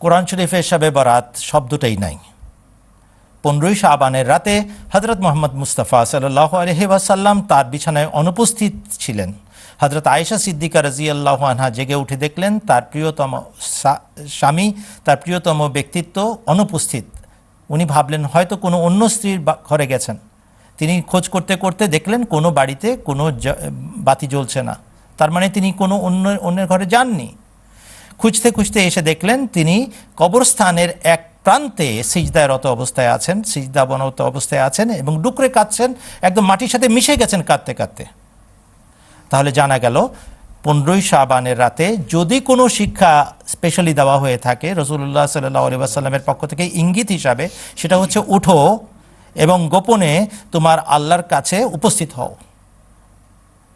কোরআন শরীফে শবে বরাত শব্দটাই নাই। 15ই শাবানের রাতে হযরত মুহাম্মদ মুস্তাফা সাল্লাল্লাহু আলাইহি ওয়াসাল্লাম তার বিছানায় অনুপস্থিত ছিলেন। হযরত আয়েশা সিদ্দিকা রাদিয়াল্লাহু আনহা জেগে উঠে দেখলেন তার প্রিয়তম স্বামী, তার প্রিয়তম ব্যক্তিত্ব অনুপস্থিত। উনি ভাবলেন হয়তো কোনো অন্য স্ত্রীর ঘরে গেছেন। তিনি খোঁজ করতে করতে দেখলেন কোনো বাড়িতে কোনো বাতি জ্বলছে না, তার মানে তিনি কোনো অন্যের ঘরে যাননি। খুঁজতে খুঁজতে এসে দেখলেন তিনি কবরস্থানের এক প্রান্তে সিজদারত অবস্থায় আছেন, সিজদাবনত অবস্থায় আছেন এবং ডুকরে কাঁদছেন, একদম মাটির সাথে মিশে গেছেন কাঁদতে কাঁদতে। তাহলে জানা গেল 15ই শাবানের রাতে যদি কোনো শিক্ষা স্পেশালি দেওয়া হয়ে থাকে রাসূলুল্লাহ সাল্লাল্লাহু আলাইহি ওয়াসাল্লামের পক্ষ থেকে ইঙ্গিত হিসাবে, সেটা হচ্ছে উঠো এবং গোপনে তোমার আল্লাহর কাছে উপস্থিত হও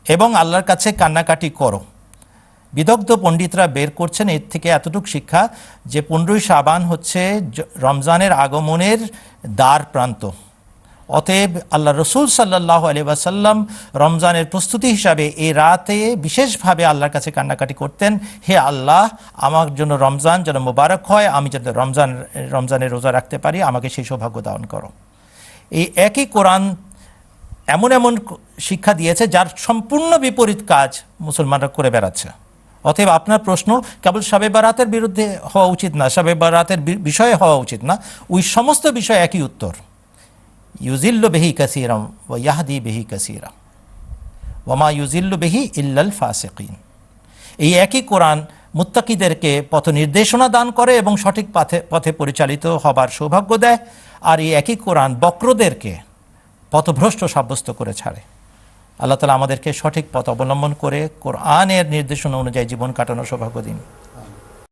এবং আল্লাহর কাছে কান্নাকাটি করো। বিদগ্ধ পণ্ডিতরা বের করছেন এর থেকে এতটুকু শিক্ষা যে 15ই শাবান হচ্ছে রমজানের আগমনের দ্বার প্রান্ত। অতএব আল্লাহ রসুল সাল্লাল্লাহু আলাইহি ওয়াসাল্লাম রমজানের প্রস্তুতি হিসাবে এই রাতে বিশেষভাবে আল্লাহর কাছে কান্নাকাটি করতেন, হে আল্লাহ, আমার জন্য রমজান যেন মোবারক হয়, আমি যাতে রমজানের রোজা রাখতে পারি, আমাকে সেই সৌভাগ্য দান করো। এই একই কোরআন এমন এমন শিক্ষা দিয়েছে যার সম্পূর্ণ বিপরীত কাজ মুসলমানরা করে বেড়াচ্ছে। অতএব আপনার প্রশ্ন কেবল শবে বরাতের বিরুদ্ধে হওয়া উচিত না, শবে বরাতের বিষয়ে হওয়া উচিত না, ওই সমস্ত বিষয়ে একই উত্তর। ইউজিল্লু বিহি কাসীরাম ওয়া ইয়াহদি বিহি কাসীরা ওয়া মা ইউজিল্লু বিহি ইল্লাল ফাসিকিন। এই একই কোরআন মুত্তাকিদেরকে পথ নির্দেশনা দান করে এবং সঠিক পথে পরিচালিত হবার সৌভাগ্য দেয়, আর এই একই কোরআন বক্রদেরকে পথভ্রষ্ট সাব্যস্ত করে ছাড়ে। আল্লাহ তাআলা আমাদেরকে সঠিক পথ অবলম্বন করে কোরআনের নির্দেশনা অনুযায়ী জীবন কাটানোর সৌভাগ্য দিন।